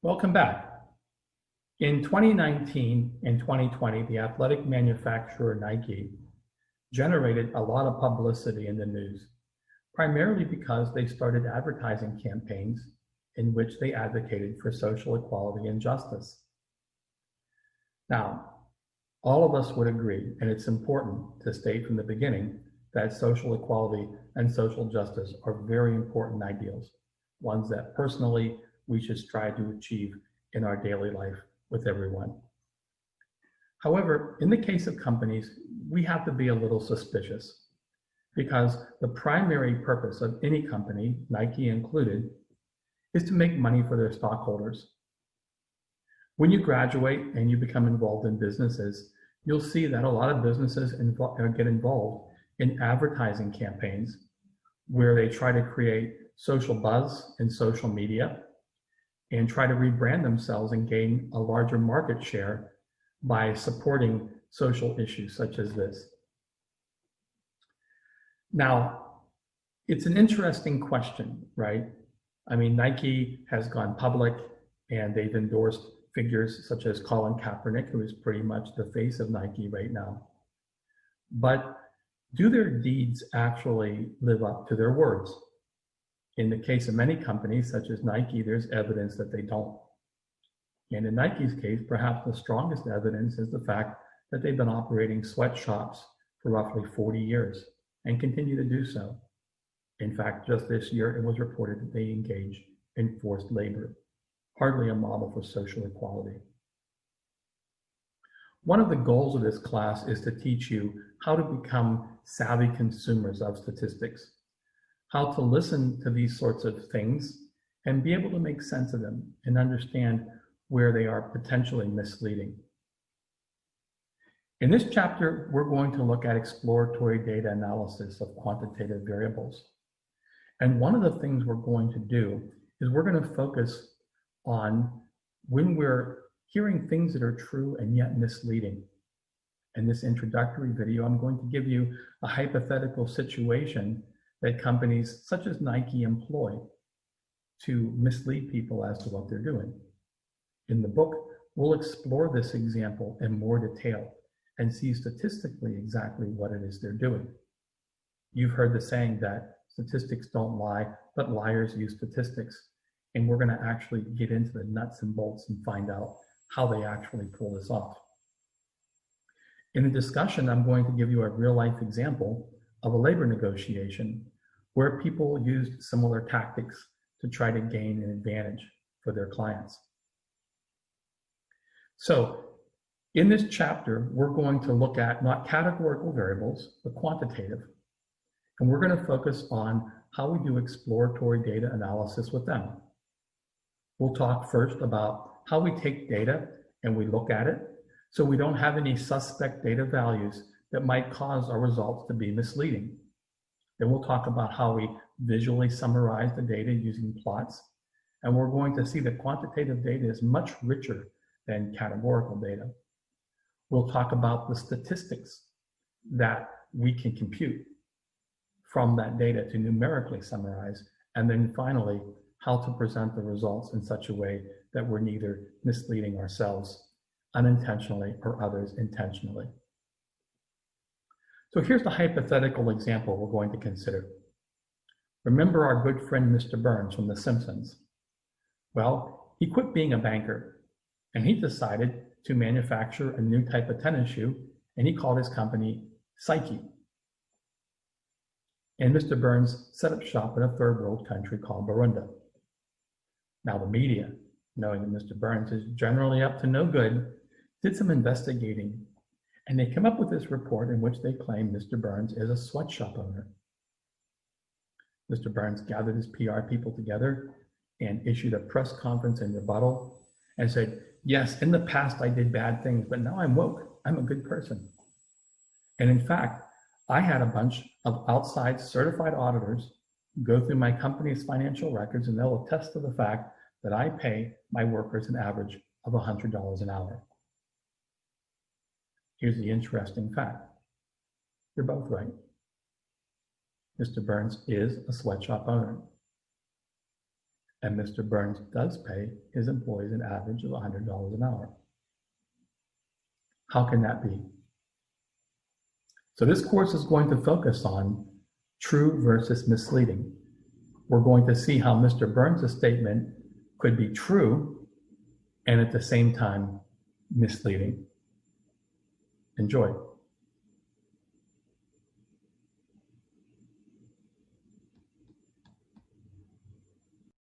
Welcome back. In 2019 and 2020, the athletic manufacturer Nike generated a lot of publicity in the news, primarily because they started advertising campaigns in which they advocated for social equality and justice. Now, all of us would agree, and it's important to state from the beginning, that social equality and social justice are very important ideals, ones that personally we should strive to achieve in our daily life with everyone. However, in the case of companies, we have to be a little suspicious because the primary purpose of any company, Nike included, is to make money for their stockholders. When you graduate and you become involved in businesses, you'll see that a lot of businesses get involved in advertising campaigns where they try to create social buzz in social media and try to rebrand themselves and gain a larger market share by supporting social issues such as this. Now, it's an interesting question, right? I mean, Nike has gone public and they've endorsed figures such as Colin Kaepernick, who is pretty much the face of Nike right now. But do their deeds actually live up to their words? In the case of many companies, such as Nike, there's evidence that they don't. And in Nike's case, perhaps the strongest evidence is the fact that they've been operating sweatshops for roughly 40 years and continue to do so. In fact, just this year, it was reported that they engaged in forced labor, hardly a model for social equality. One of the goals of this class is to teach you how to become savvy consumers of statistics, how to listen to these sorts of things and be able to make sense of them and understand where they are potentially misleading. In this chapter, we're going to look at exploratory data analysis of quantitative variables. And one of the things we're going to do is we're going to focus on when we're hearing things that are true and yet misleading. In this introductory video, I'm going to give you a hypothetical situation that companies such as Nike employ to mislead people as to what they're doing. In the book, we'll explore this example in more detail and see statistically exactly what it is they're doing. You've heard the saying that statistics don't lie, but liars use statistics. And we're going to actually get into the nuts and bolts and find out how they actually pull this off. In the discussion, I'm going to give you a real-life example of a labor negotiation where people used similar tactics to try to gain an advantage for their clients. So in this chapter, we're going to look at not categorical variables, but quantitative. And we're going to focus on how we do exploratory data analysis with them. We'll talk first about how we take data and we look at it so we don't have any suspect data values that might cause our results to be misleading. Then we'll talk about how we visually summarize the data using plots. And we're going to see that quantitative data is much richer than categorical data. We'll talk about the statistics that we can compute from that data to numerically summarize. And then finally, how to present the results in such a way that we're neither misleading ourselves unintentionally or others intentionally. So here's the hypothetical example we're going to consider. Remember our good friend, Mr. Burns from The Simpsons? Well, he quit being a banker and he decided to manufacture a new type of tennis shoe, and he called his company Psyche. And Mr. Burns set up shop in a third world country called Burundi. Now the media, knowing that Mr. Burns is generally up to no good, did some investigating, and they came up with this report in which they claim Mr. Burns is a sweatshop owner. Mr. Burns gathered his PR people together and issued a press conference in rebuttal and said, yes, in the past I did bad things, but now I'm woke. I'm a good person. And in fact, I had a bunch of outside certified auditors go through my company's financial records, and they'll attest to the fact that I pay my workers an average of $100 an hour. Here's the interesting fact. You're both right. Mr. Burns is a sweatshop owner. and Mr. Burns does pay his employees an average of $100 an hour. How can that be? So this course is going to focus on true versus misleading. We're going to see how Mr. Burns' statement could be true and at the same time misleading. Enjoy.